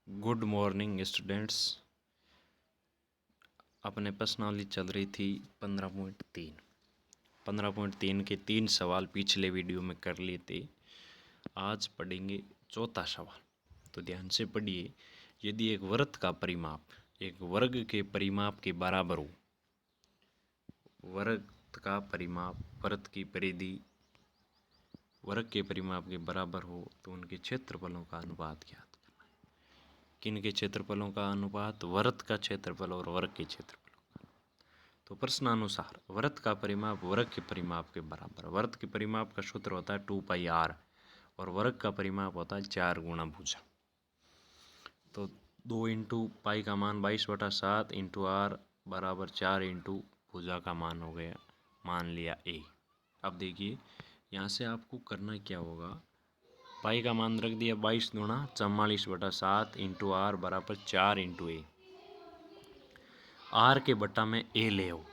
Good morning students. अपने प्रश्नावली चल रही थी 15.3 के 3 सवाल पिछले वीडियो में कर लिए थे। आज पढ़ेंगे चौथा सवाल। तो ध्यान से पढ़िए। यदि एक वृत्त का परिमाप एक वर्ग के परिमाप के बराबर हो, वृत्त का परिमाप वृत्त की परिधि वर्ग के परिमाप के बराबर हो तो उनके क्षेत्रफलों का अनुपात ज्ञात करना है। किन के क्षेत्रफलों का अनुपात? वृत्त का क्षेत्रफल और वर्ग के क्षेत्रफल। तो प्रश्नानुसार वृत्त का परिमाप वर्ग के परिमाप के बराबर। वृत्त के परिमाप का सूत्र होता है 2πr और वर्ग का परिमाप होता है 4 गुणा भुजा। तो 2 इंटू पाई का मान 22/7 इंटू आर बराबर 4 इंटू भुजा का मान हो गया, मान लिया a। अब देखिए यहाँ से आपको करना क्या होगा। पाई का मान रख दिया 22 गुणा 44/7 इंटू आर बराबर 4 इंटू a। आर के बटा में ए ले आओ,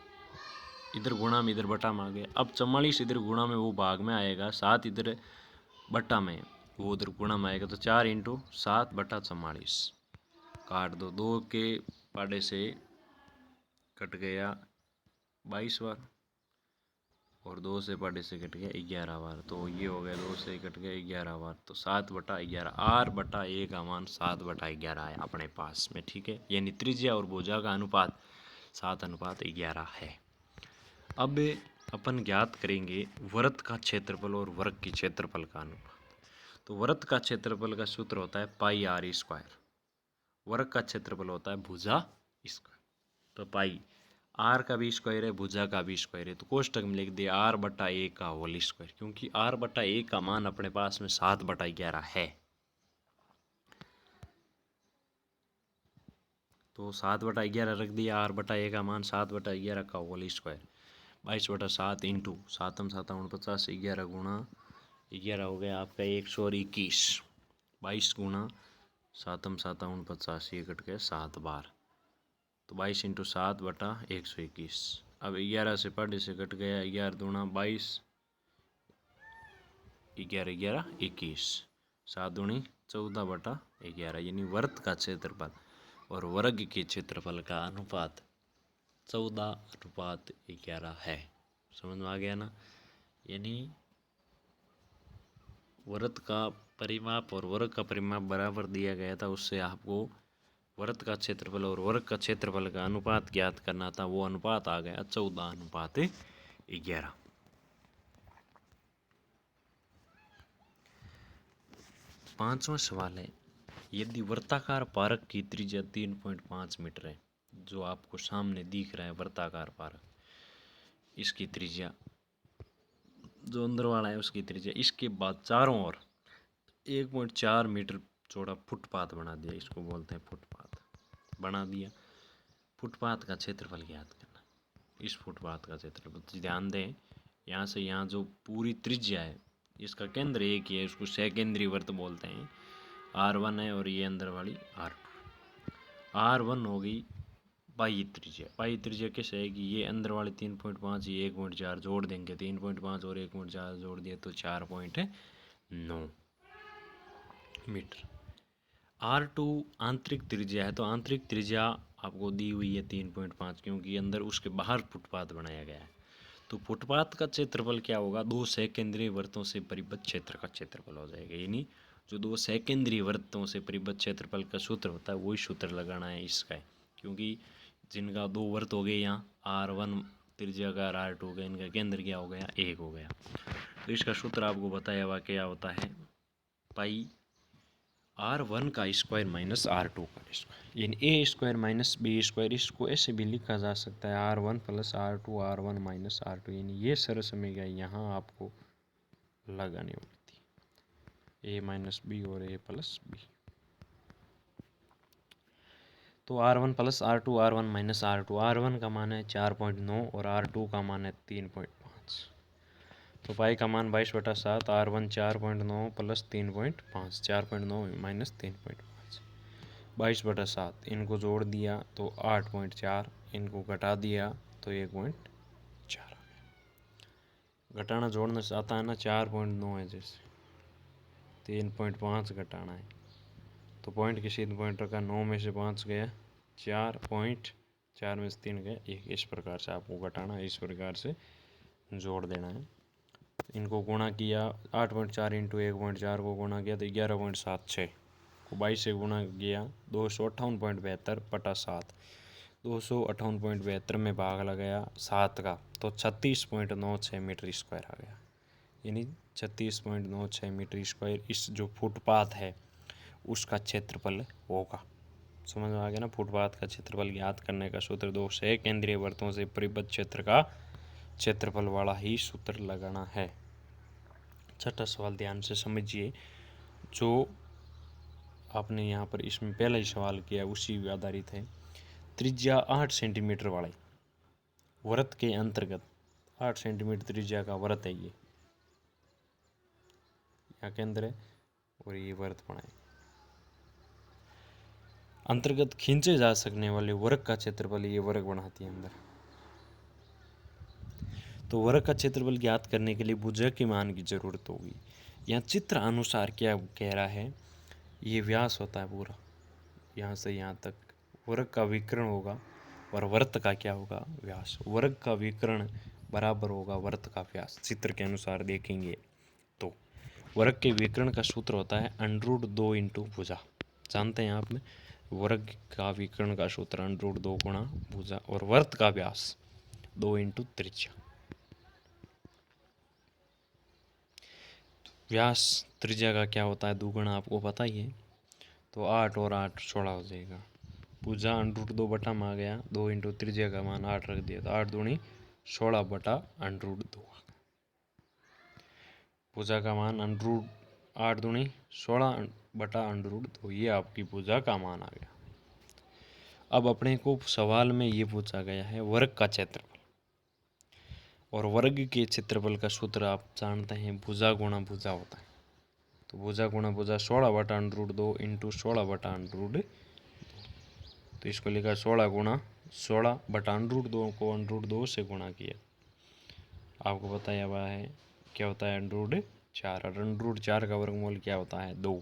इधर गुणा में इधर बटा में आ गया। अब 44 इधर गुणा में वो भाग में आएगा, 7 इधर बटा में वो उधर गुणा में आएगा। तो 4 इंटू 7/44 काट दो। 2 के पाड़े से कट गया 22 बार और 2 से पाड़े से कट गया 11 बार। तो ये हो गया 2 से कट गया 11 बार। तो 7/11 आर बटा ए का मान 7/11 है अपने पास में। ठीक है, यानी त्रिज्या और भुजा का अनुपात 7:11 है। अब अपन ज्ञात करेंगे वृत्त का क्षेत्रफल और वर्ग के क्षेत्रफल का अनुपात। तो वृत्त का क्षेत्रफल का सूत्र होता है πr², वर्ग का क्षेत्रफल होता है भुजा स्क्वायर। तो पाई आर का भी स्क्वायर है, भुजा का भी स्क्वायर है। तो कोष्टक में लिख दिया आर बटा ए का होल स्क्वायर, क्योंकि आर बटा ए का मान अपने पास में 7/11 है। तो 7/11 रख दिया, आर बटा ए का मान 7/11 का होल स्क्वायर 22/7 इंटू 7 7 49 11 गुणा 11 हो गया आपका 121। 22 गुणा 7 7 49 ये कट गया 7 बार। तो 22 इंटू 7/121। अब 11 से पढ़ने से कट गया 11 दूना 22, 11 11 21, 7 दूनी 14/11। यानी वृत्त का क्षेत्रफल और वर्ग के क्षेत्रफल का अनुपात 14:11 है। समझ में आ गया ना। यानी वृत्त का परिमाप और वर्ग का परिमाप बराबर दिया गया था, उससे आपको वृत्त का क्षेत्रफल और वर्ग का क्षेत्रफल का अनुपात ज्ञात करना था। वो अनुपात आ गया 14:11। पांचवा सवाल है, यदि वृत्ताकार पारक की त्रिज्या 3.5 मीटर है, जो आपको सामने दिख रहा है वृत्ताकार पारक, इसकी त्रिज्या जो अंदर वाला है उसकी त्रिज्या, इसके बाद चारों ओर 1.4 मीटर चौड़ा फुटपाथ बना दिया, इसको बोलते हैं फुटपाथ बना दिया। फुटपाथ का क्षेत्रफल ज्ञात करना। इस फुटपाथ का क्षेत्रफल ध्यान दें, यहाँ से यहाँ जो पूरी त्रिज्या है इसका केंद्र एक ही है, उसको सकेंद्रीय वृत्त बोलते हैं। R1 है और ये अंदर वाली R2। R1 हो गई बाह्य त्रिज्या। बाह्य त्रिज्या कैसे है कि ये अंदर वाले 3.5 ये 1.4 जोड़ देंगे, 3.5 और 1.4 जोड़ दिया तो 4.9 मीटर। R2 आंतरिक त्रिज्या है, तो आंतरिक त्रिज्या आपको दी हुई है 3.5, क्योंकि अंदर उसके बाहर फुटपाथ बनाया गया है। तो फुटपाथ का क्षेत्रफल क्या होगा? 2 सकेंद्रीय वृत्तों से परिबद्ध क्षेत्र का क्षेत्रफल हो जाएगा। यानी जो 2 सकेंद्रीय वृत्तों से परिबद्ध क्षेत्रफल का सूत्र होता है वही सूत्र लगाना है इसका, क्योंकि जिनका 2 वृत्त हो गए यहाँ R1 त्रिज्या का R2 का, इनका केंद्र क्या हो गया? 1 हो गया। तो इसका सूत्र आपको बताया हुआ क्या होता है? पाई R1 का स्क्वायर माइनस R2 का स्क्वायर, यानी ए स्क्वायर माइनस बी स्क्वायर। इसको ऐसे भी लिखा जा सकता है R1 plus R2 R1 minus R2। यानी ये सरल समीकरण यहाँ आपको लगानी होगी थी, ए माइनस बी और ए प्लस बी। तो R1 plus R2 R1 minus R2, R1 का मान है 4.9 और R2 का मान है 3.5। तो पाई का मान 22/7, R1 4.9 प्लस 3.5, 4.9 माइनस 3.5, 22/7। इनको जोड़ दिया तो 8.4, इनको घटा दिया तो 1.4 आ गया। घटाना जोड़ना से आता है ना, 4.9 है जैसे 3.5 घटाना है तो पॉइंट के सीध पॉइंट रखा, 9 में से 5 गया 4 पॉइंट, 4 में से 3 गया 1। इस प्रकार से आपको घटाना, इस प्रकार से जोड़ देना है। इनको गुणा किया, 8.4 इंटू 1.4 को गुणा किया तो 11.76 को 22 से गुणा किया, 258.72 बटा 7, 258.72 में भाग लगाया 7 का तो 36.96 मीटर स्क्वायर आ गया, यानी 36.96 मीटर स्क्वायर इस जो फुटपाथ है उसका क्षेत्रफल होगा। समझ में आ गया ना। फुटपाथ का क्षेत्रफल ज्ञात करने का सूत्र 2 से केंद्रीय वृत्तों से परिबद्ध क्षेत्र का क्षेत्रफल वाला ही सूत्र लगाना है। छठा सवाल ध्यान से समझिए, जो आपने यहाँ पर इसमें पहला ही सवाल किया उसी आधारित है। त्रिज्या 8 सेंटीमीटर वाले वृत्त के अंतर्गत 8 सेंटीमीटर त्रिज्या का वृत्त है, ये यहाँ केंद्र है और ये वृत्त बनाए। अंतर्गत खींचे जा सकने वाले वर्ग का क्षेत्रफल ये वर्ग बनाती है अंदर। तो वर्ग का क्षेत्रफल ज्ञात करने के लिए भुजा के मान की जरूरत होगी। यहाँ चित्र अनुसार क्या कह रहा है, ये व्यास होता है पूरा यहाँ से यहाँ तक, वर्ग का विकर्ण होगा और वृत्त का क्या होगा, व्यास। वर्ग का विकर्ण बराबर होगा वृत्त का व्यास, चित्र के अनुसार देखेंगे तो। वर्ग के विकर्ण का सूत्र होता है √2 इंटू भुजा, जानते हैं आप में। वर्ग का विकर्ण का सूत्र √2 गुणा भुजा और वृत्त का व्यास 2 इंटू त्रिज्या। व्यास त्रिज्या का क्या होता है दुगुना, आपको पता ही है। तो 8 और 8 16 हो जाएगा। भुजा √2 बटा में आ गया, 2 इंटू त्रिज्या का मान 8 रख दिया तो 8 दूनी 16 बटा √2। भुजा का मान 8 दूनी 16 बटा √2, ये आपकी भुजा का मान आ गया। अब अपने को सवाल में ये पूछा गया है वर्ग का क्षेत्रफल, और वर्ग के क्षेत्रफल का सूत्र आप जानते हैं भुजा गुणा भुजा होता है। तो भुजा गुणा भुजा 16 बटा √2 इंटू 16 बटा √2, तो इसको लिखा 16 गुणा 16 बटा √2 को √2 से गुणा किया। आपको बताया हुआ है क्या होता है √4, और √4 का वर्गमूल क्या होता है 2।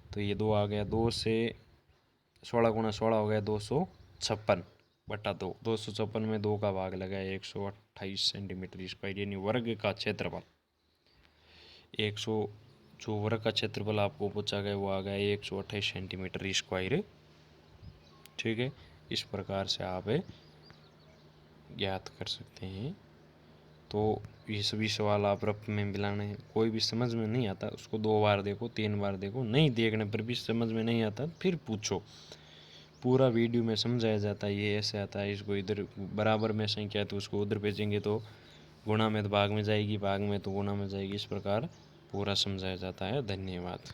तो ये 2 आ गया, 2 से 16 गुणा 16 हो गया 256 बटा 2, 256 में 2 का भाग लगा 128 सेंटीमीटर स्क्वायर, यानी वर्ग का क्षेत्रफल 100, जो वर्ग का क्षेत्रफल आपको पूछा गया वो आ गया 128 सेंटीमीटर स्क्वायर। ठीक है, इस प्रकार से आप ज्ञात कर सकते हैं। तो ये सभी सवाल आप रफ में मिलाने हैं। कोई भी समझ में नहीं आता उसको 2 बार देखो 3 बार देखो, नहीं देखने पर भी समझ में नहीं आता फिर पूछो। पूरा वीडियो में समझाया जाता है, ये ऐसे आता है, इसको इधर बराबर में संख्या है तो उसको उधर भेजेंगे तो गुणा में तो भाग में जाएगी, भाग में तो गुणा में जाएगी, इस प्रकार पूरा समझाया जाता है। धन्यवाद।